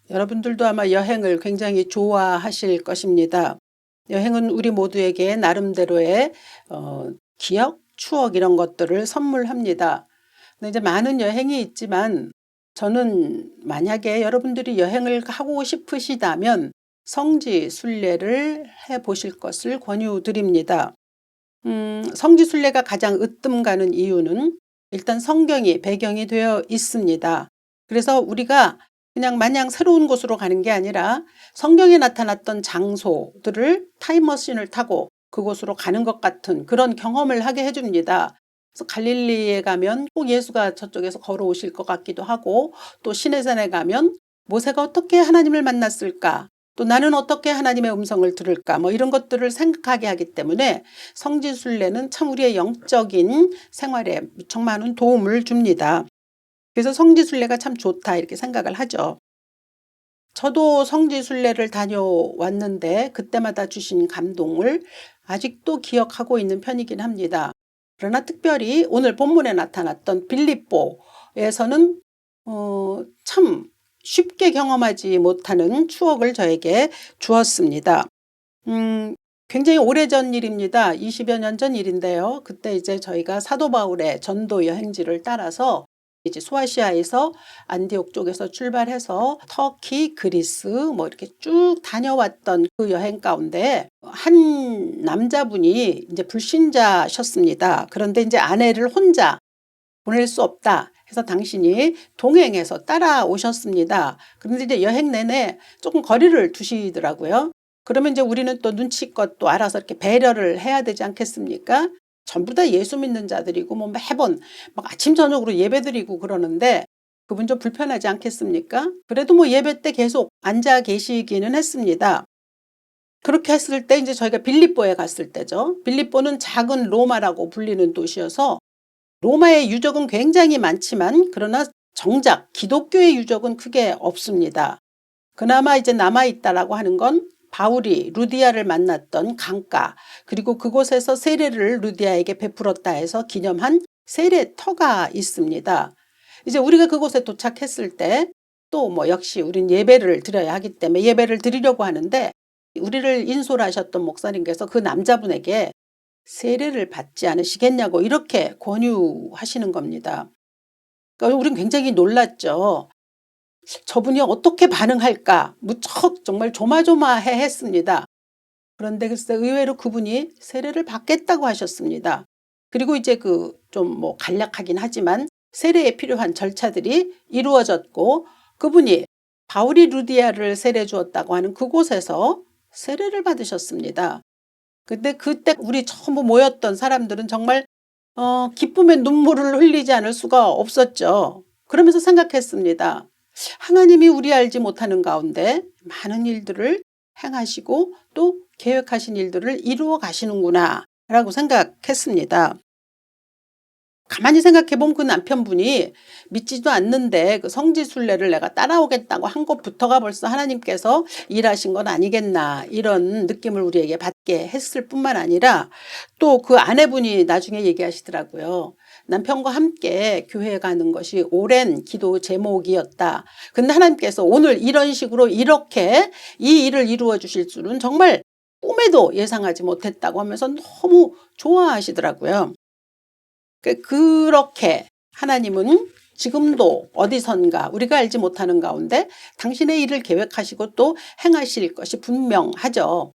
여러분들도 아마 여행을 굉장히 좋아하실 것입니다. 여행은 우리 모두에게 나름대로의 기억, 추억 이런 것들을 선물합니다. 근데 이제 많은 여행이 있지만 저는 만약에 여러분들이 여행을 하고 싶으시다면 성지순례를 해보실 것을 권유드립니다. 성지순례가 가장 으뜸 가는 이유는 일단 성경이 배경이 되어 있습니다. 그래서 우리가 그냥 마냥 새로운 곳으로 가는 게 아니라 성경에 나타났던 장소들을 타임머신을 타고 그곳으로 가는 것 같은 그런 경험을 하게 해줍니다. 그래서 갈릴리에 가면 꼭 예수가 저쪽에서 걸어오실 것 같기도 하고, 또 시내산에 가면 모세가 어떻게 하나님을 만났을까, 또 나는 어떻게 하나님의 음성을 들을까, 뭐 이런 것들을 생각하게 하기 때문에 성지순례는 참 우리의 영적인 생활에 무척 많은 도움을 줍니다. 그래서 성지순례가 참 좋다 이렇게 생각을 하죠. 저도 성지순례를 다녀왔는데 그때마다 주신 감동을 아직도 기억하고 있는 편이긴 합니다. 그러나 특별히 오늘 본문에 나타났던 빌립보에서는 참 쉽게 경험하지 못하는 추억을 저에게 주었습니다. 굉장히 오래전 일입니다. 20여 년 전 일인데요. 그때 이제 저희가 사도 바울의 전도 여행지를 따라서 이제 소아시아에서 안디옥 쪽에서 출발해서 터키, 그리스 뭐 이렇게 쭉 다녀왔던 그 여행 가운데 한 남자분이 이제 불신자셨습니다. 그런데 이제 아내를 혼자 보낼 수 없다 해서 당신이 동행해서 따라오셨습니다. 그런데 이제 여행 내내 조금 거리를 두시더라고요. 그러면 이제 우리는 또 눈치껏 또 알아서 이렇게 배려를 해야 되지 않겠습니까? 전부 다 예수 믿는 자들이고 뭐 매번 막 아침 저녁으로 예배드리고 그러는데 그분 좀 불편하지 않겠습니까? 그래도 뭐 예배 때 계속 앉아 계시기는 했습니다. 그렇게 했을 때 이제 저희가 빌립보에 갔을 때죠. 빌립보는 작은 로마라고 불리는 도시여서 로마의 유적은 굉장히 많지만 그러나 정작 기독교의 유적은 크게 없습니다. 그나마 이제 남아있다라고 하는 건 바울이 루디아를 만났던 강가, 그리고 그곳에서 세례를 루디아에게 베풀었다 해서 기념한 세례터가 있습니다. 이제 우리가 그곳에 도착했을 때 또 뭐 역시 우린 예배를 드려야 하기 때문에 예배를 드리려고 하는데 우리를 인솔하셨던 목사님께서 그 남자분에게 세례를 받지 않으시겠냐고 이렇게 권유하시는 겁니다. 그러니까 우린 굉장히 놀랐죠. 저분이 어떻게 반응할까 무척 정말 조마조마해 했습니다. 그런데 글쎄 의외로 그분이 세례를 받겠다고 하셨습니다. 그리고 이제 그 좀 뭐 간략하긴 하지만 세례에 필요한 절차들이 이루어졌고 그분이 바울이 루디아를 세례 주었다고 하는 그곳에서 세례를 받으셨습니다. 근데 그때 우리 처음 모였던 사람들은 정말 기쁨의 눈물을 흘리지 않을 수가 없었죠. 그러면서 생각했습니다. 하나님이 우리 알지 못하는 가운데 많은 일들을 행하시고 또 계획하신 일들을 이루어 가시는구나 라고 생각했습니다. 가만히 생각해 보면 그 남편분이 믿지도 않는데 그 성지순례를 내가 따라오겠다고 한 것부터가 벌써 하나님께서 일하신 건 아니겠나 이런 느낌을 우리에게 받게 했을 뿐만 아니라 또 그 아내분이 나중에 얘기하시더라고요. 남편과 함께 교회에 가는 것이 오랜 기도 제목이었다. 근데 하나님께서 오늘 이런 식으로 이렇게 이 일을 이루어 주실 줄은 정말 꿈에도 예상하지 못했다고 하면서 너무 좋아하시더라고요. 그렇게 하나님은 지금도 어디선가 우리가 알지 못하는 가운데 당신의 일을 계획하시고 또 행하실 것이 분명하죠.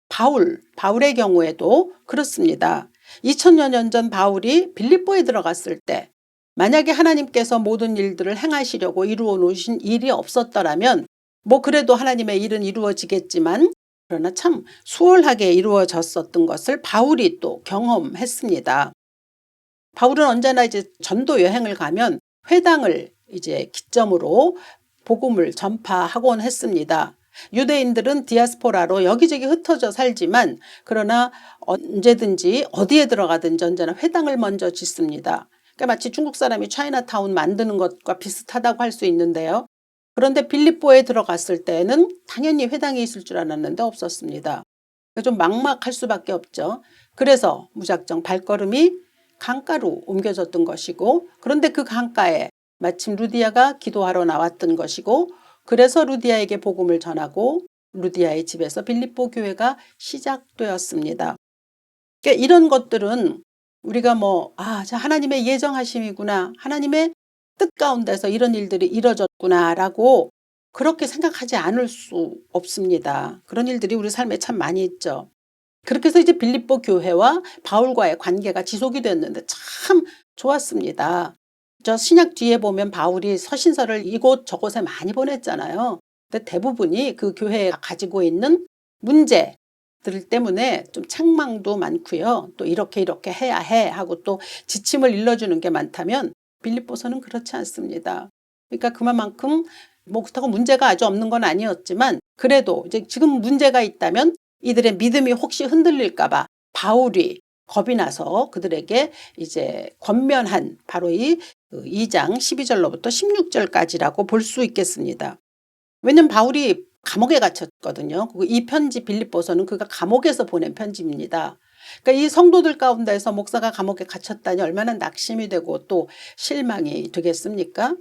바울의 경우에도 그렇습니다. 2000여 년 전 바울이 빌립보에 들어갔을 때 만약에 하나님께서 모든 일들을 행하시려고 이루어 놓으신 일이 없었더라면 뭐 그래도 하나님의 일은 이루어지겠지만 그러나 참 수월하게 이루어졌었던 것을 바울이 또 경험했습니다. 바울은 언제나 이제 전도 여행을 가면 회당을 이제 기점으로 복음을 전파하곤 했습니다. 유대인들은 디아스포라로 여기저기 흩어져 살지만 그러나 언제든지 어디에 들어가든지 언제나 회당을 먼저 짓습니다. 그러니까 마치 중국 사람이 차이나타운 만드는 것과 비슷하다고 할 수 있는데요. 그런데 빌립보에 들어갔을 때는 당연히 회당이 있을 줄 알았는데 없었습니다. 좀 막막할 수밖에 없죠. 그래서 무작정 발걸음이 강가로 옮겨졌던 것이고 그런데 그 강가에 마침 루디아가 기도하러 나왔던 것이고 그래서 루디아에게 복음을 전하고 루디아의 집에서 빌립보 교회가 시작되었습니다. 그러니까 이런 것들은 우리가 하나님의 예정하심이구나, 하나님의 뜻 가운데서 이런 일들이 이뤄졌구나라고 그렇게 생각하지 않을 수 없습니다. 그런 일들이 우리 삶에 참 많이 있죠. 그렇게 해서 이제 빌립보 교회와 바울과의 관계가 지속이 됐는데 참 좋았습니다. 저 신약 뒤에 보면 바울이 서신서를 이곳 저곳에 많이 보냈잖아요. 근데 대부분이 그 교회가 가지고 있는 문제들 때문에 좀 책망도 많고요. 또 이렇게 해야 해 하고 또 지침을 일러주는 게 많다면 빌립보서는 그렇지 않습니다. 그러니까 그만큼 그렇다고 문제가 아주 없는 건 아니었지만 그래도 이제 지금 문제가 있다면 이들의 믿음이 혹시 흔들릴까봐 바울이 겁이 나서 그들에게 이제 권면한 바로 이 2장 12절로부터 16절까지라고 볼 수 있겠습니다. 왜냐하면 바울이 감옥에 갇혔거든요. 이 편지 빌립보서는 그가 감옥에서 보낸 편지입니다. 그러니까 이 성도들 가운데서 목사가 감옥에 갇혔다니 얼마나 낙심이 되고 또 실망이 되겠습니까?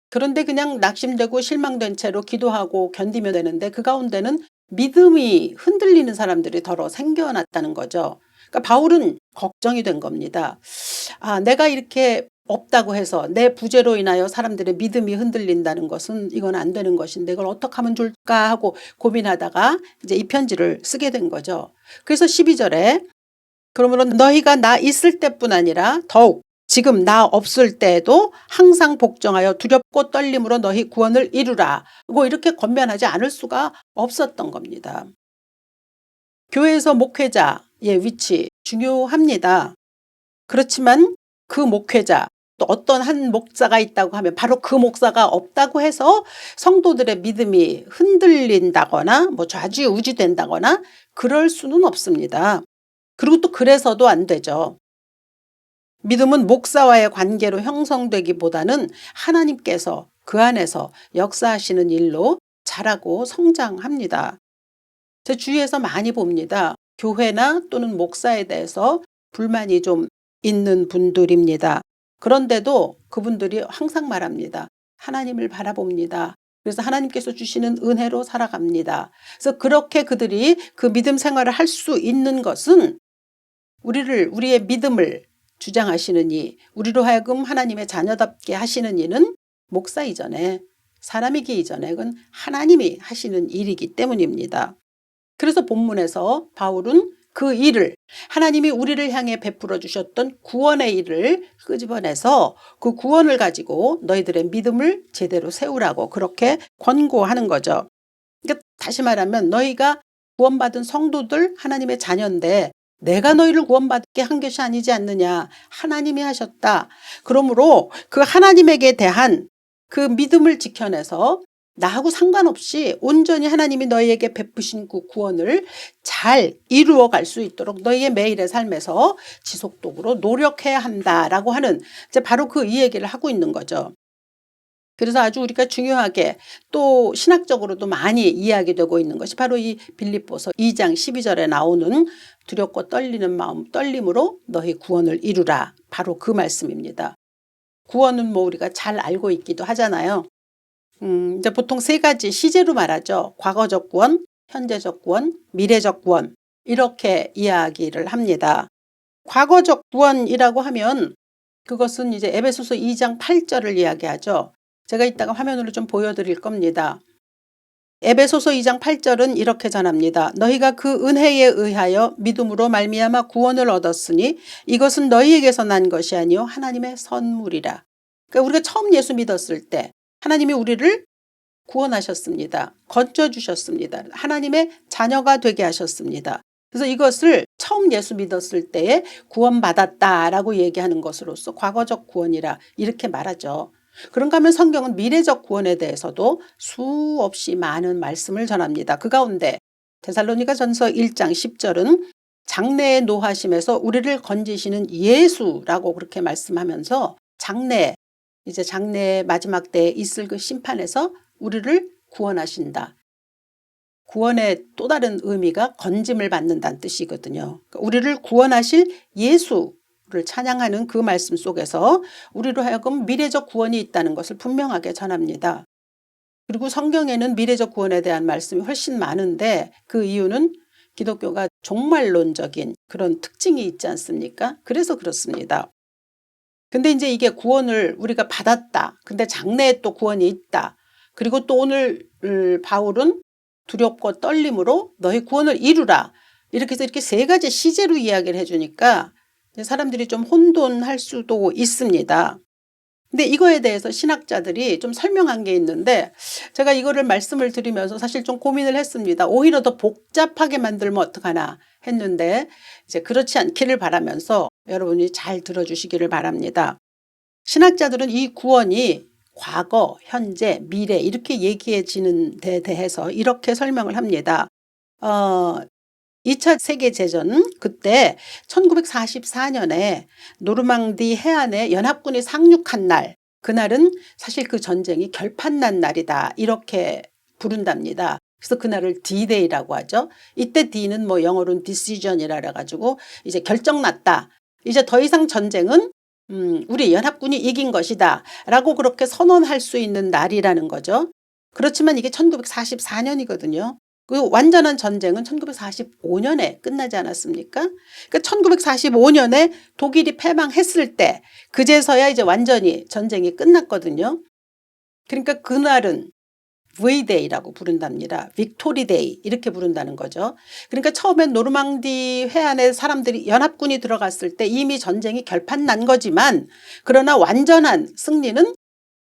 그런데 그냥 낙심되고 실망된 채로 기도하고 견디면 되는데 그 가운데는 믿음이 흔들리는 사람들이 더러 생겨났다는 거죠. 그러니까 바울은 걱정이 된 겁니다. 내가 이렇게 없다고 해서 내 부재로 인하여 사람들의 믿음이 흔들린다는 것은 이건 안 되는 것인데 이걸 어떻게 하면 좋을까 하고 고민하다가 이제 이 편지를 쓰게 된 거죠. 그래서 12절에 그러므로 너희가 나 있을 때뿐 아니라 더욱 지금 나 없을 때에도 항상 복종하여 두렵고 떨림으로 너희 구원을 이루라. 이렇게 권면하지 않을 수가 없었던 겁니다. 교회에서 목회자의 위치 중요합니다. 그렇지만 그 목회자 또 어떤 한 목사가 있다고 하면 바로 그 목사가 없다고 해서 성도들의 믿음이 흔들린다거나 좌지우지된다거나 그럴 수는 없습니다. 그리고 또 그래서도 안 되죠. 믿음은 목사와의 관계로 형성되기보다는 하나님께서 그 안에서 역사하시는 일로 자라고 성장합니다. 제 주위에서 많이 봅니다. 교회나 또는 목사에 대해서 불만이 좀 있는 분들입니다. 그런데도 그분들이 항상 말합니다. 하나님을 바라봅니다. 그래서 하나님께서 주시는 은혜로 살아갑니다. 그래서 그렇게 그들이 그 믿음 생활을 할 수 있는 것은 우리의 믿음을 주장하시는 이, 우리로 하여금 하나님의 자녀답게 하시는 이는 목사 이전에, 사람이기 이전에 그건 하나님이 하시는 일이기 때문입니다. 그래서 본문에서 바울은 그 일을, 하나님이 우리를 향해 베풀어 주셨던 구원의 일을 끄집어내서 그 구원을 가지고 너희들의 믿음을 제대로 세우라고 그렇게 권고하는 거죠. 그러니까 다시 말하면 너희가 구원받은 성도들 하나님의 자녀인데 내가 너희를 구원받게 한 것이 아니지 않느냐. 하나님이 하셨다. 그러므로 그 하나님에게 대한 그 믿음을 지켜내서 나하고 상관없이 온전히 하나님이 너희에게 베푸신 그 구원을 잘 이루어 갈 수 있도록 너희의 매일의 삶에서 지속적으로 노력해야 한다라고 하는 이제 바로 그 이 얘기를 하고 있는 거죠. 그래서 아주 우리가 중요하게 또 신학적으로도 많이 이야기되고 있는 것이 바로 이 빌립보서 2장 12절에 나오는 두렵고 떨리는 마음 떨림으로 너희 구원을 이루라. 바로 그 말씀입니다. 구원은 우리가 잘 알고 있기도 하잖아요. 이제 보통 세 가지 시제로 말하죠. 과거적 구원, 현재적 구원, 미래적 구원 이렇게 이야기를 합니다. 과거적 구원이라고 하면 그것은 이제 에베소서 2장 8절을 이야기하죠. 제가 이따가 화면으로 좀 보여드릴 겁니다. 에베소서 2장 8절은 이렇게 전합니다. 너희가 그 은혜에 의하여 믿음으로 말미암아 구원을 얻었으니 이것은 너희에게서 난 것이 아니요 하나님의 선물이라. 그러니까 우리가 처음 예수 믿었을 때 하나님이 우리를 구원하셨습니다. 건져주셨습니다. 하나님의 자녀가 되게 하셨습니다. 그래서 이것을 처음 예수 믿었을 때에 구원받았다라고 얘기하는 것으로서 과거적 구원이라 이렇게 말하죠. 그런가 하면 성경은 미래적 구원에 대해서도 수없이 많은 말씀을 전합니다. 그 가운데 데살로니가전서 1장 10절은 장래의 노하심에서 우리를 건지시는 예수라고 그렇게 말씀하면서 이제 장래의 마지막 때에 있을 그 심판에서 우리를 구원하신다. 구원의 또 다른 의미가 건짐을 받는다는 뜻이거든요. 우리를 구원하실 예수를 찬양하는 그 말씀 속에서 우리로 하여금 미래적 구원이 있다는 것을 분명하게 전합니다. 그리고 성경에는 미래적 구원에 대한 말씀이 훨씬 많은데 그 이유는 기독교가 종말론적인 그런 특징이 있지 않습니까? 그래서 그렇습니다. 근데 이제 이게 구원을 우리가 받았다. 근데 장래에 또 구원이 있다. 그리고 또 오늘 바울은 두렵고 떨림으로 너희 구원을 이루라. 이렇게 해서 이렇게 세 가지 시제로 이야기를 해주니까 사람들이 좀 혼돈할 수도 있습니다. 근데 이거에 대해서 신학자들이 좀 설명한 게 있는데 제가 이거를 말씀을 드리면서 사실 좀 고민을 했습니다. 오히려 더 복잡하게 만들면 어떡하나 했는데 이제 그렇지 않기를 바라면서 여러분이 잘 들어주시기를 바랍니다. 신학자들은 이 구원이 과거, 현재, 미래 이렇게 얘기해지는 데 대해서 이렇게 설명을 합니다. 2차 세계대전 그때 1944년에 노르망디 해안에 연합군이 상륙한 날, 그날은 사실 그 전쟁이 결판난 날이다 이렇게 부른답니다. 그래서 그날을 D-Day라고 하죠. 이때 D는 뭐 영어로는 decision이라 해가지고 이제 결정났다. 이제 더 이상 전쟁은 우리 연합군이 이긴 것이다 라고 그렇게 선언할 수 있는 날이라는 거죠. 그렇지만 이게 1944년이거든요. 그 완전한 전쟁은 1945년에 끝나지 않았습니까? 그러니까 1945년에 독일이 패망했을 때 그제서야 이제 완전히 전쟁이 끝났거든요. 그러니까 그날은 V-Day라고 부른답니다. 빅토리 데이 이렇게 부른다는 거죠. 그러니까 처음엔 노르망디 해안에 사람들이 연합군이 들어갔을 때 이미 전쟁이 결판난 거지만 그러나 완전한 승리는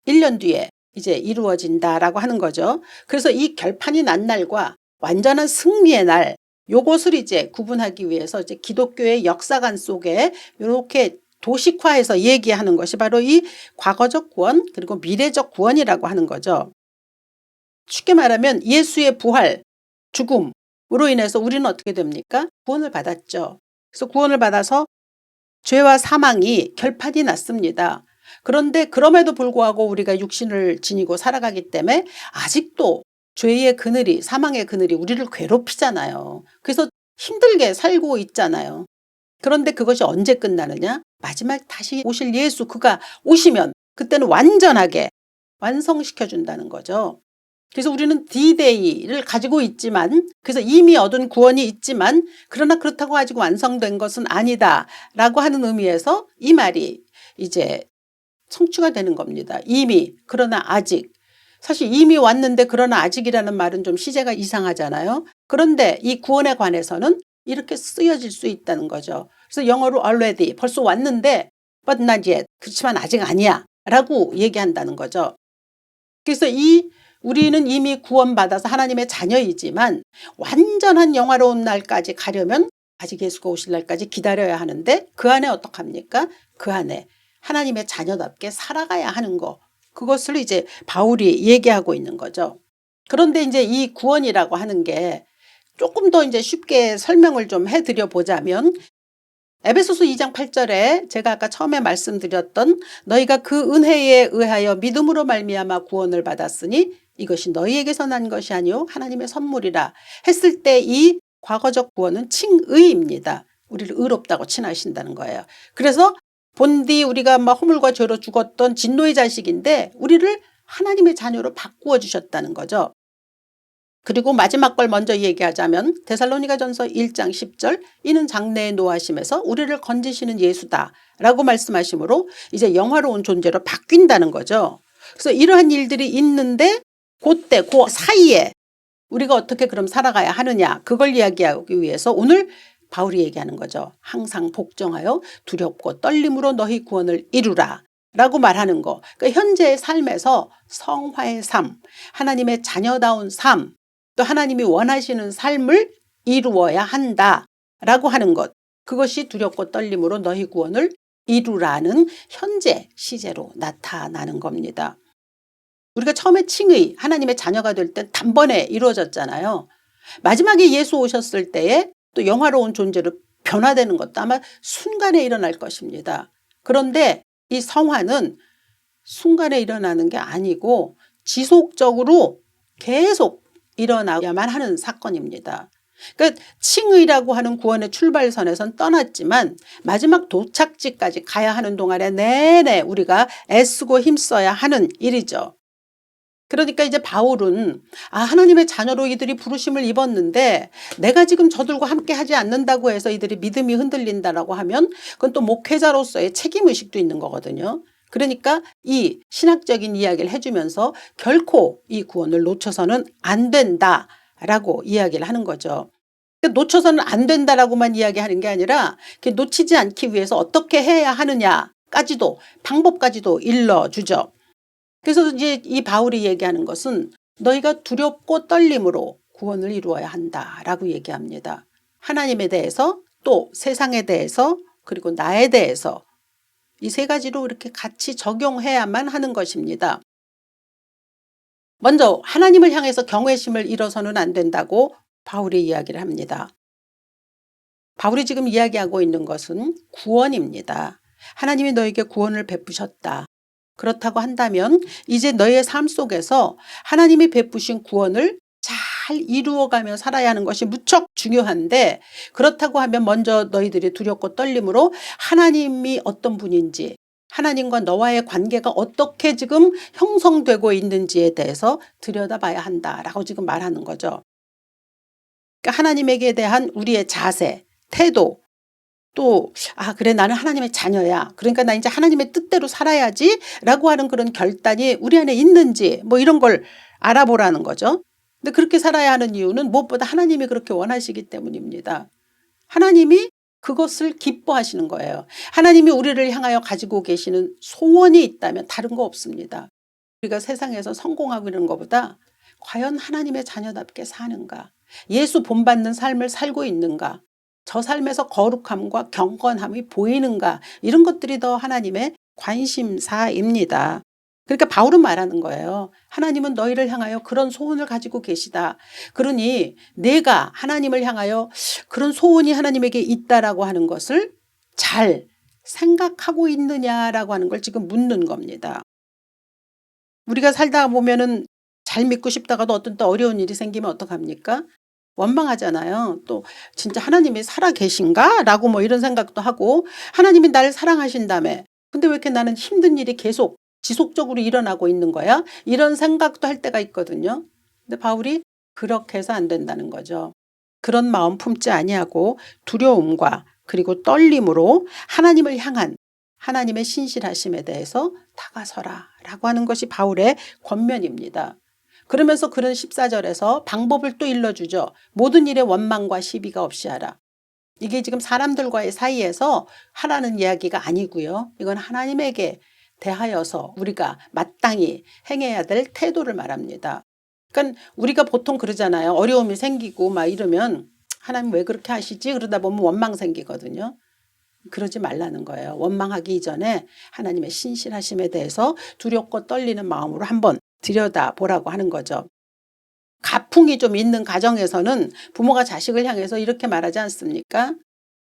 1년 뒤에 이제 이루어진다라고 하는 거죠. 그래서 이 결판이 난 날과 완전한 승리의 날 요것을 이제 구분하기 위해서 이제 기독교의 역사관 속에 이렇게 도식화해서 얘기하는 것이 바로 이 과거적 구원 그리고 미래적 구원이라고 하는 거죠. 쉽게 말하면 예수의 부활, 죽음으로 인해서 우리는 어떻게 됩니까? 구원을 받았죠. 그래서 구원을 받아서 죄와 사망이 결판이 났습니다. 그런데 그럼에도 불구하고 우리가 육신을 지니고 살아가기 때문에 아직도 죄의 그늘이 사망의 그늘이 우리를 괴롭히잖아요. 그래서 힘들게 살고 있잖아요. 그런데 그것이 언제 끝나느냐? 마지막 다시 오실 예수 그가 오시면 그때는 완전하게 완성시켜 준다는 거죠. 그래서 우리는 D-Day를 가지고 있지만 그래서 이미 얻은 구원이 있지만 그러나 그렇다고 아직 완성된 것은 아니다 라고 하는 의미에서 이 말이 이제 성취가 되는 겁니다. 이미 그러나 아직. 사실 이미 왔는데 그러나 아직이라는 말은 좀 시제가 이상하잖아요. 그런데 이 구원에 관해서는 이렇게 쓰여질 수 있다는 거죠. 그래서 영어로 already 벌써 왔는데 but not yet 그렇지만 아직 아니야 라고 얘기한다는 거죠. 그래서 우리는 이미 구원받아서 하나님의 자녀이지만 완전한 영화로운 날까지 가려면 아직 예수가 오실 날까지 기다려야 하는데 그 안에 어떡합니까? 그 안에 하나님의 자녀답게 살아가야 하는 거 그것을 이제 바울이 얘기하고 있는 거죠. 그런데 이제 이 구원이라고 하는 게 조금 더 이제 쉽게 설명을 좀 해드려 보자면 에베소서 2장 8절에 제가 아까 처음에 말씀드렸던 너희가 그 은혜에 의하여 믿음으로 말미암아 구원을 받았으니 이것이 너희에게서 난 것이 아니요 하나님의 선물이라 했을 때 이 과거적 구원은 칭의입니다. 우리를 의롭다고 칭하신다는 거예요. 그래서 본디 우리가 막 허물과 죄로 죽었던 진노의 자식인데 우리를 하나님의 자녀로 바꾸어 주셨다는 거죠. 그리고 마지막 걸 먼저 얘기하자면 데살로니가전서 1장 10절 이는 장래에 노하심에서 우리를 건지시는 예수다 라고 말씀하시므로 이제 영화로운 존재로 바뀐다는 거죠. 그래서 이러한 일들이 있는데 그때 그 사이에 우리가 어떻게 그럼 살아가야 하느냐 그걸 이야기하기 위해서 오늘 바울이 얘기하는 거죠. 항상 복종하여 두렵고 떨림으로 너희 구원을 이루라 라고 말하는 거. 그러니까 현재의 삶에서 성화의 삶, 하나님의 자녀다운 삶, 또 하나님이 원하시는 삶을 이루어야 한다라고 하는 것. 그것이 두렵고 떨림으로 너희 구원을 이루라는 현재 시제로 나타나는 겁니다. 우리가 처음에 칭의 하나님의 자녀가 될 때 단번에 이루어졌잖아요. 마지막에 예수 오셨을 때에 또 영화로운 존재로 변화되는 것도 아마 순간에 일어날 것입니다. 그런데 이 성화는 순간에 일어나는 게 아니고 지속적으로 계속 일어나야만 하는 사건입니다. 그러니까 칭의라고 하는 구원의 출발선에선 떠났지만 마지막 도착지까지 가야 하는 동안에 내내 우리가 애쓰고 힘써야 하는 일이죠. 그러니까 이제 바울은 하나님의 자녀로 이들이 부르심을 입었는데 내가 지금 저들과 함께 하지 않는다고 해서 이들이 믿음이 흔들린다라고 하면 그건 또 목회자로서의 책임의식도 있는 거거든요. 그러니까 이 신학적인 이야기를 해주면서 결코 이 구원을 놓쳐서는 안 된다라고 이야기를 하는 거죠. 놓쳐서는 안 된다라고만 이야기하는 게 아니라 놓치지 않기 위해서 어떻게 해야 하느냐까지도 방법까지도 일러주죠. 그래서 이제 이 바울이 얘기하는 것은 너희가 두렵고 떨림으로 구원을 이루어야 한다라고 얘기합니다. 하나님에 대해서 또 세상에 대해서 그리고 나에 대해서 이 세 가지로 이렇게 같이 적용해야만 하는 것입니다. 먼저 하나님을 향해서 경외심을 잃어서는 안 된다고 바울이 이야기를 합니다. 바울이 지금 이야기하고 있는 것은 구원입니다. 하나님이 너에게 구원을 베푸셨다. 그렇다고 한다면 이제 너의 삶 속에서 하나님이 베푸신 구원을 잘 이루어가며 살아야 하는 것이 무척 중요한데, 그렇다고 하면 먼저 너희들이 두렵고 떨림으로 하나님이 어떤 분인지, 하나님과 너와의 관계가 어떻게 지금 형성되고 있는지에 대해서 들여다봐야 한다라고 지금 말하는 거죠. 그러니까 하나님에게 대한 우리의 자세, 태도, 또 그래 나는 하나님의 자녀야, 그러니까 나 이제 하나님의 뜻대로 살아야지 라고 하는 그런 결단이 우리 안에 있는지 뭐 이런 걸 알아보라는 거죠. 근데 그렇게 살아야 하는 이유는 무엇보다 하나님이 그렇게 원하시기 때문입니다. 하나님이 그것을 기뻐하시는 거예요. 하나님이 우리를 향하여 가지고 계시는 소원이 있다면 다른 거 없습니다. 우리가 세상에서 성공하고 이런 것보다 과연 하나님의 자녀답게 사는가, 예수 본받는 삶을 살고 있는가, 저 삶에서 거룩함과 경건함이 보이는가, 이런 것들이 더 하나님의 관심사입니다. 그러니까 바울은 말하는 거예요. 하나님은 너희를 향하여 그런 소원을 가지고 계시다. 그러니 내가 하나님을 향하여 그런 소원이 하나님에게 있다라고 하는 것을 잘 생각하고 있느냐라고 하는 걸 지금 묻는 겁니다. 우리가 살다 보면은 잘 믿고 싶다가도 어떤 또 어려운 일이 생기면 어떡합니까? 원망하잖아요. 또 진짜 하나님이 살아 계신가? 라고 뭐 이런 생각도 하고, 하나님이 나를 사랑하신다며 근데 왜 이렇게 나는 힘든 일이 계속 지속적으로 일어나고 있는 거야? 이런 생각도 할 때가 있거든요. 근데 바울이 그렇게 해서 안 된다는 거죠. 그런 마음 품지 아니하고 두려움과 그리고 떨림으로 하나님을 향한 하나님의 신실하심에 대해서 다가서라 라고 하는 것이 바울의 권면입니다. 그러면서 그런 14절에서 방법을 또 일러주죠. 모든 일에 원망과 시비가 없이 하라. 이게 지금 사람들과의 사이에서 하라는 이야기가 아니고요. 이건 하나님에게 대하여서 우리가 마땅히 행해야 될 태도를 말합니다. 그러니까 우리가 보통 그러잖아요. 어려움이 생기고 막 이러면 하나님 왜 그렇게 하시지? 그러다 보면 원망 생기거든요. 그러지 말라는 거예요. 원망하기 이전에 하나님의 신실하심에 대해서 두렵고 떨리는 마음으로 한번 들여다보라고 하는 거죠. 가풍이 좀 있는 가정에서는 부모가 자식을 향해서 이렇게 말하지 않습니까?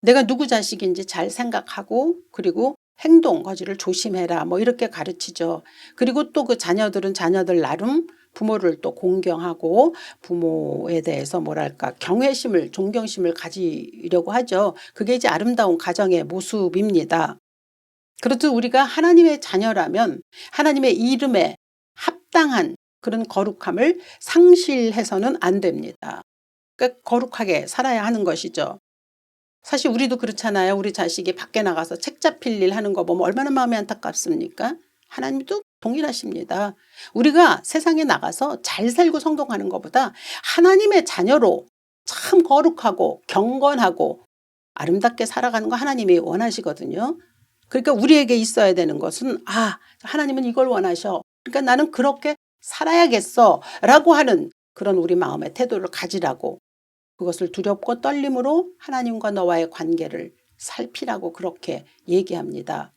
내가 누구 자식인지 잘 생각하고 그리고 행동 거지를 조심해라 뭐 이렇게 가르치죠. 그리고 또 그 자녀들은 자녀들 나름 부모를 또 공경하고 부모에 대해서 뭐랄까 경외심을 존경심을 가지려고 하죠. 그게 이제 아름다운 가정의 모습입니다. 그렇듯 우리가 하나님의 자녀라면 하나님의 이름에 합당한 그런 거룩함을 상실해서는 안 됩니다. 그러니까 거룩하게 살아야 하는 것이죠. 사실 우리도 그렇잖아요. 우리 자식이 밖에 나가서 책 잡힐 일 하는 거 보면 얼마나 마음이 안타깝습니까? 하나님도 동일하십니다. 우리가 세상에 나가서 잘 살고 성공하는 것보다 하나님의 자녀로 참 거룩하고 경건하고 아름답게 살아가는 거 하나님이 원하시거든요. 그러니까 우리에게 있어야 되는 것은 하나님은 이걸 원하셔. 그러니까 나는 그렇게 살아야겠어 라고 하는 그런 우리 마음의 태도를 가지라고, 그것을 두렵고 떨림으로 하나님과 너와의 관계를 살피라고 그렇게 얘기합니다.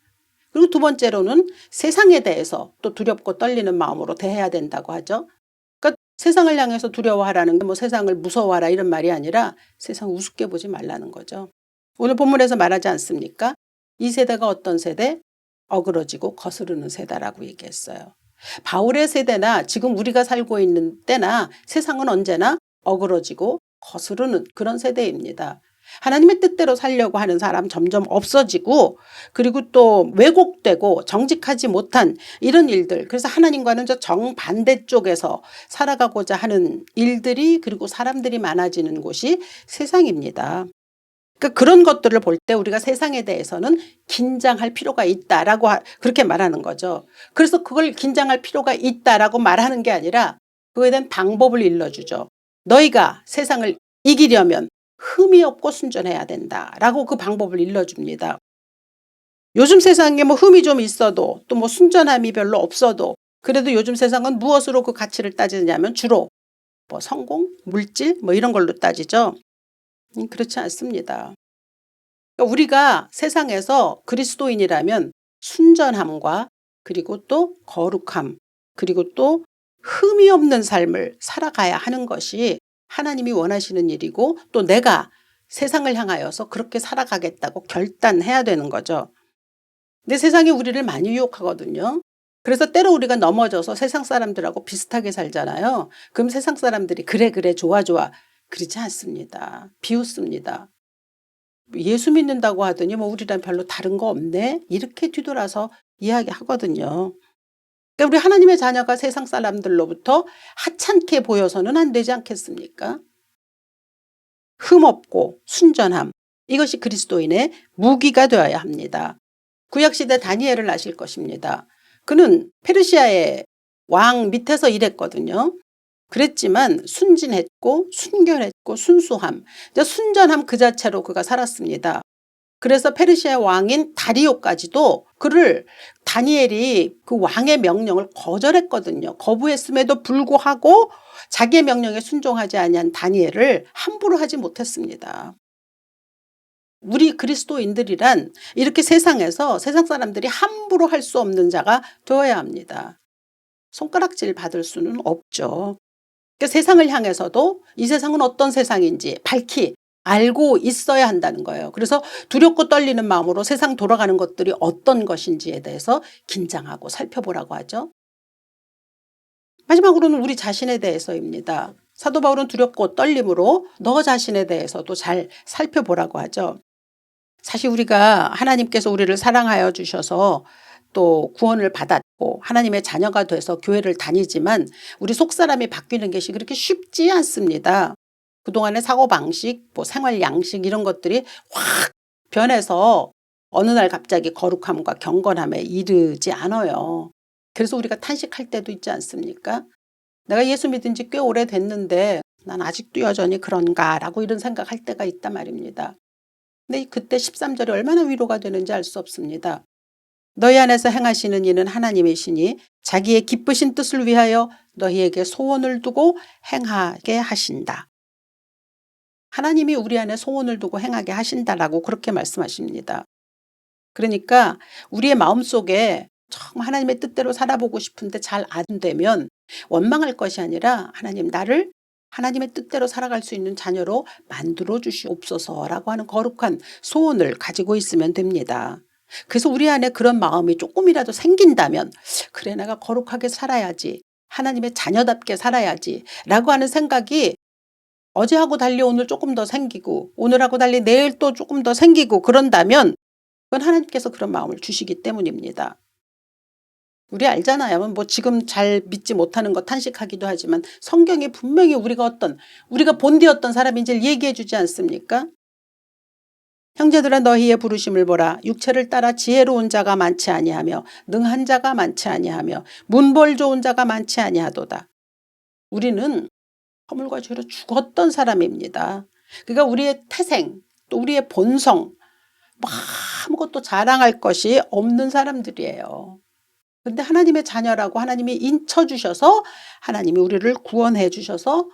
그리고 두 번째로는 세상에 대해서 또 두렵고 떨리는 마음으로 대해야 된다고 하죠. 그러니까 세상을 향해서 두려워하라는 게 뭐 세상을 무서워하라 이런 말이 아니라 세상 우습게 보지 말라는 거죠. 오늘 본문에서 말하지 않습니까? 이 세대가 어떤 세대? 어그러지고 거스르는 세대라고 얘기했어요. 바울의 세대나 지금 우리가 살고 있는 때나 세상은 언제나 어그러지고 거스르는 그런 세대입니다. 하나님의 뜻대로 살려고 하는 사람 점점 없어지고, 그리고 또 왜곡되고 정직하지 못한 이런 일들, 그래서 하나님과는 저 정반대쪽에서 살아가고자 하는 일들이, 그리고 사람들이 많아지는 곳이 세상입니다. 그러니까 그런 것들을 볼 때 우리가 세상에 대해서는 긴장할 필요가 있다라고 그렇게 말하는 거죠. 그래서 그걸 긴장할 필요가 있다라고 말하는 게 아니라 그거에 대한 방법을 일러주죠. 너희가 세상을 이기려면 흠이 없고 순전해야 된다라고 그 방법을 일러줍니다. 요즘 세상에 뭐 흠이 좀 있어도 또 뭐 순전함이 별로 없어도 그래도 요즘 세상은 무엇으로 그 가치를 따지냐면 주로 뭐 성공, 물질 뭐 이런 걸로 따지죠. 그렇지 않습니다. 그러니까 우리가 세상에서 그리스도인이라면 순전함과 그리고 또 거룩함, 그리고 또 흠이 없는 삶을 살아가야 하는 것이 하나님이 원하시는 일이고, 또 내가 세상을 향하여서 그렇게 살아가겠다고 결단해야 되는 거죠. 근데 세상이 우리를 많이 유혹하거든요. 그래서 때로 우리가 넘어져서 세상 사람들하고 비슷하게 살잖아요. 그럼 세상 사람들이 그래 그래 좋아 좋아 그렇지 않습니다. 비웃습니다. 예수 믿는다고 하더니 뭐 우리랑 별로 다른 거 없네 이렇게 뒤돌아서 이야기하거든요. 그러니까 우리 하나님의 자녀가 세상 사람들로부터 하찮게 보여서는 안 되지 않겠습니까? 흠없고 순전함, 이것이 그리스도인의 무기가 되어야 합니다. 구약시대 다니엘을 아실 것입니다. 그는 페르시아의 왕 밑에서 일했거든요. 그랬지만 순진했고 순결했고 순수함, 순전함 그 자체로 그가 살았습니다. 그래서 페르시아 왕인 다리오까지도 그를, 다니엘이 그 왕의 명령을 거절했거든요. 거부했음에도 불구하고 자기의 명령에 순종하지 아니한 다니엘을 함부로 하지 못했습니다. 우리 그리스도인들이란 이렇게 세상에서 세상 사람들이 함부로 할 수 없는 자가 되어야 합니다. 손가락질 받을 수는 없죠. 그러니까 세상을 향해서도 이 세상은 어떤 세상인지 밝히 알고 있어야 한다는 거예요. 그래서 두렵고 떨리는 마음으로 세상 돌아가는 것들이 어떤 것인지에 대해서 긴장하고 살펴보라고 하죠. 마지막으로는 우리 자신에 대해서입니다. 사도 바울은 두렵고 떨림으로 너 자신에 대해서도 잘 살펴보라고 하죠. 사실 우리가 하나님께서 우리를 사랑하여 주셔서 또 구원을 받았고 하나님의 자녀가 돼서 교회를 다니지만 우리 속사람이 바뀌는 것이 그렇게 쉽지 않습니다. 그동안의 사고방식, 뭐 생활 양식 이런 것들이 확 변해서 어느 날 갑자기 거룩함과 경건함에 이르지 않아요. 그래서 우리가 탄식할 때도 있지 않습니까? 내가 예수 믿은 지 꽤 오래됐는데 난 아직도 여전히 그런가 라고 이런 생각할 때가 있단 말입니다. 근데 그때 13절이 얼마나 위로가 되는지 알 수 없습니다. 너희 안에서 행하시는 이는 하나님이시니 자기의 기쁘신 뜻을 위하여 너희에게 소원을 두고 행하게 하신다. 하나님이 우리 안에 소원을 두고 행하게 하신다라고 그렇게 말씀하십니다. 그러니까 우리의 마음속에 정말 하나님의 뜻대로 살아보고 싶은데 잘 안 되면 원망할 것이 아니라 하나님, 나를 하나님의 뜻대로 살아갈 수 있는 자녀로 만들어 주시옵소서라고 하는 거룩한 소원을 가지고 있으면 됩니다. 그래서 우리 안에 그런 마음이 조금이라도 생긴다면, 그래 내가 거룩하게 살아야지, 하나님의 자녀답게 살아야지 라고 하는 생각이 어제하고 달리 오늘 조금 더 생기고 오늘하고 달리 내일 또 조금 더 생기고 그런다면 그건 하나님께서 그런 마음을 주시기 때문입니다. 우리 알잖아요. 뭐 지금 잘 믿지 못하는 거 탄식하기도 하지만 성경에 분명히 우리가 본디 어떤 사람인지를 얘기해 주지 않습니까? 형제들아 너희의 부르심을 보라. 육체를 따라 지혜로운 자가 많지 아니하며 능한 자가 많지 아니하며 문벌 좋은 자가 많지 아니하도다. 우리는 허물과 죄로 죽었던 사람입니다. 그러니까 우리의 태생 또 우리의 본성 아무것도 자랑할 것이 없는 사람들이에요. 그런데 하나님의 자녀라고 하나님이 인쳐주셔서 하나님이 우리를 구원해 주셔서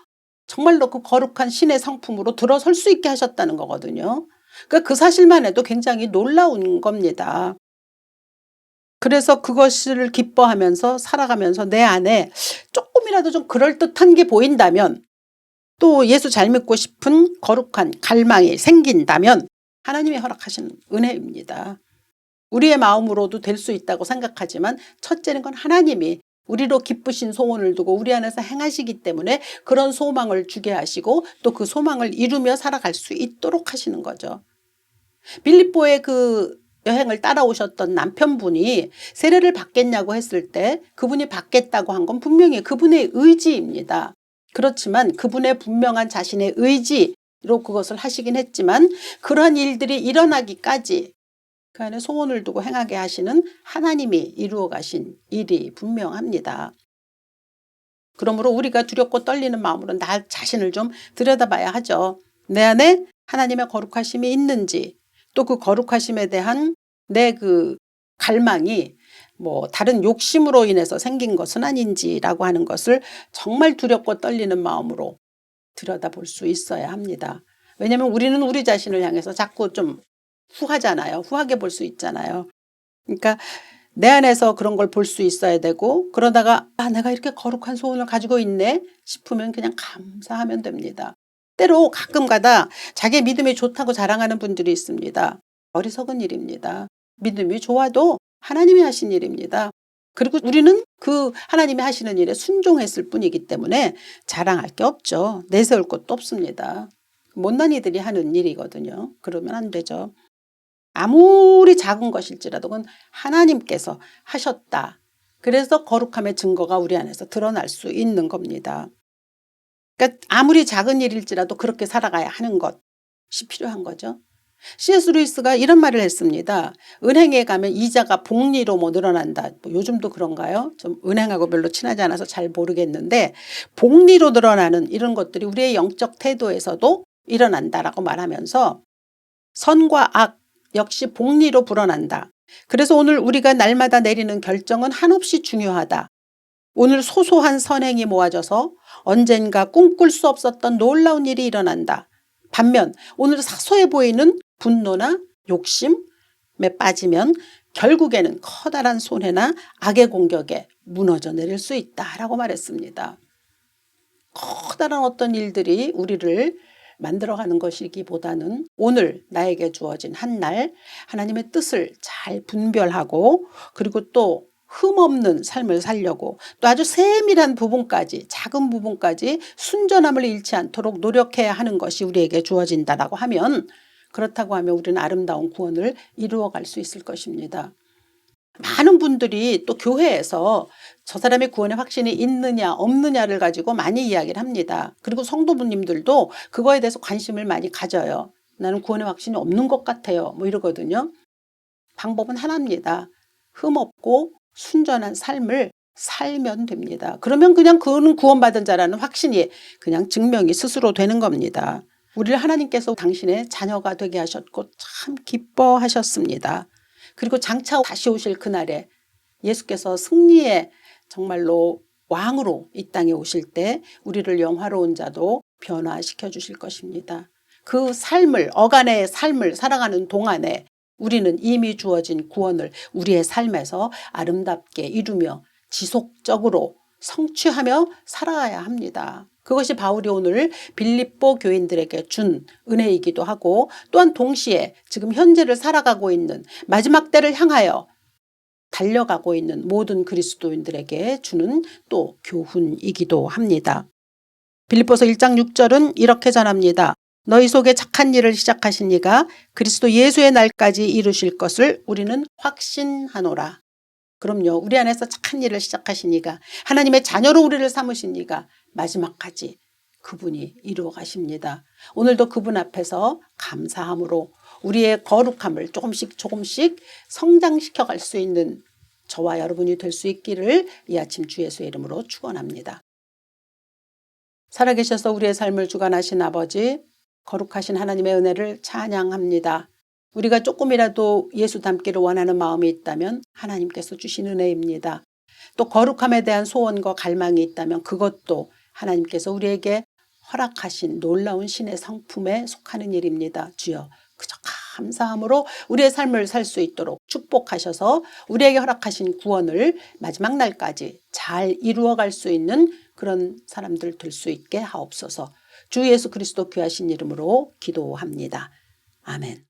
정말로 그 거룩한 신의 성품으로 들어설 수 있게 하셨다는 거거든요. 그러니까 그 사실만 해도 굉장히 놀라운 겁니다. 그래서 그것을 기뻐하면서 살아가면서 내 안에 조금이라도 좀 그럴듯한 게 보인다면, 또 예수 잘 믿고 싶은 거룩한 갈망이 생긴다면 하나님이 허락하신 은혜입니다. 우리의 마음으로도 될 수 있다고 생각하지만 첫째는 건 하나님이 우리로 기쁘신 소원을 두고 우리 안에서 행하시기 때문에 그런 소망을 주게 하시고 또 그 소망을 이루며 살아갈 수 있도록 하시는 거죠. 빌립보의 그 여행을 따라오셨던 남편분이 세례를 받겠냐고 했을 때 그분이 받겠다고 한 건 분명히 그분의 의지입니다. 그렇지만 그분의 분명한 자신의 의지로 그것을 하시긴 했지만 그러한 일들이 일어나기까지 그 안에 소원을 두고 행하게 하시는 하나님이 이루어 가신 일이 분명합니다. 그러므로 우리가 두렵고 떨리는 마음으로 나 자신을 좀 들여다봐야 하죠. 내 안에 하나님의 거룩하심이 있는지 또 그 거룩하심에 대한 내 그 갈망이 뭐 다른 욕심으로 인해서 생긴 것은 아닌지라고 하는 것을 정말 두렵고 떨리는 마음으로 들여다볼 수 있어야 합니다. 왜냐하면 우리는 우리 자신을 향해서 자꾸 좀 후하잖아요. 후하게 볼 수 있잖아요. 그러니까 내 안에서 그런 걸 볼 수 있어야 되고 그러다가 내가 이렇게 거룩한 소원을 가지고 있네 싶으면 그냥 감사하면 됩니다. 때로 가끔가다 자기 믿음이 좋다고 자랑하는 분들이 있습니다. 어리석은 일입니다. 믿음이 좋아도 하나님이 하신 일입니다. 그리고 우리는 그 하나님이 하시는 일에 순종했을 뿐이기 때문에 자랑할 게 없죠. 내세울 것도 없습니다. 못난 이들이 하는 일이거든요. 그러면 안 되죠. 아무리 작은 것일지라도 그건 하나님께서 하셨다. 그래서 거룩함의 증거가 우리 안에서 드러날 수 있는 겁니다. 그러니까 아무리 작은 일일지라도 그렇게 살아가야 하는 것이 필요한 거죠. C.S. 루이스가 이런 말을 했습니다. 은행에 가면 이자가 복리로 뭐 늘어난다. 뭐 요즘도 그런가요? 좀 은행하고 별로 친하지 않아서 잘 모르겠는데 복리로 늘어나는 이런 것들이 우리의 영적 태도에서도 일어난다라고 말하면서 선과 악 역시 복리로 불어난다. 그래서 오늘 우리가 날마다 내리는 결정은 한없이 중요하다. 오늘 소소한 선행이 모아져서 언젠가 꿈꿀 수 없었던 놀라운 일이 일어난다. 반면 오늘 사소해 보이는 분노나 욕심에 빠지면 결국에는 커다란 손해나 악의 공격에 무너져 내릴 수 있다라고 말했습니다. 커다란 어떤 일들이 우리를 만들어가는 것이기보다는 오늘 나에게 주어진 한 날 하나님의 뜻을 잘 분별하고 그리고 또 흠없는 삶을 살려고 또 아주 세밀한 부분까지 작은 부분까지 순전함을 잃지 않도록 노력해야 하는 것이 우리에게 주어진다라고 하면 그렇다고 하면 우리는 아름다운 구원을 이루어갈 수 있을 것입니다. 많은 분들이 또 교회에서 저 사람의 구원의 확신이 있느냐 없느냐를 가지고 많이 이야기를 합니다. 그리고 성도분님들도 그거에 대해서 관심을 많이 가져요. 나는 구원의 확신이 없는 것 같아요. 뭐 이러거든요. 방법은 하나입니다. 흠없고 순전한 삶을 살면 됩니다. 그러면 그냥 그는 구원받은 자라는 확신이 그냥 증명이 스스로 되는 겁니다. 우리를 하나님께서 당신의 자녀가 되게 하셨고 참 기뻐하셨습니다. 그리고 장차 다시 오실 그날에 예수께서 승리의 정말로 왕으로 이 땅에 오실 때 우리를 영화로운 자도 변화시켜 주실 것입니다. 그 삶을 어간의 삶을 살아가는 동안에 우리는 이미 주어진 구원을 우리의 삶에서 아름답게 이루며 지속적으로 성취하며 살아야 합니다. 그것이 바울이 오늘 빌립보 교인들에게 준 은혜이기도 하고 또한 동시에 지금 현재를 살아가고 있는 마지막 때를 향하여 달려가고 있는 모든 그리스도인들에게 주는 또 교훈이기도 합니다. 빌립보서 1장 6절은 이렇게 전합니다. 너희 속에 착한 일을 시작하신 이가 그리스도 예수의 날까지 이루실 것을 우리는 확신하노라. 그럼요. 우리 안에서 착한 일을 시작하신 이가 하나님의 자녀로 우리를 삼으신 이가 마지막까지 그분이 이루어 가십니다. 오늘도 그분 앞에서 감사함으로 우리의 거룩함을 조금씩 성장시켜 갈 수 있는 저와 여러분이 될 수 있기를 이 아침 주 예수의 이름으로 축원합니다. 살아계셔서 우리의 삶을 주관하신 아버지, 거룩하신 하나님의 은혜를 찬양합니다. 우리가 조금이라도 예수 닮기를 원하는 마음이 있다면 하나님께서 주신 은혜입니다. 또 거룩함에 대한 소원과 갈망이 있다면 그것도 하나님께서 우리에게 허락하신 놀라운 신의 성품에 속하는 일입니다. 주여 그저 감사함으로 우리의 삶을 살 수 있도록 축복하셔서 우리에게 허락하신 구원을 마지막 날까지 잘 이루어갈 수 있는 그런 사람들 될 수 있게 하옵소서. 주 예수 그리스도 귀하신 이름으로 기도합니다. 아멘.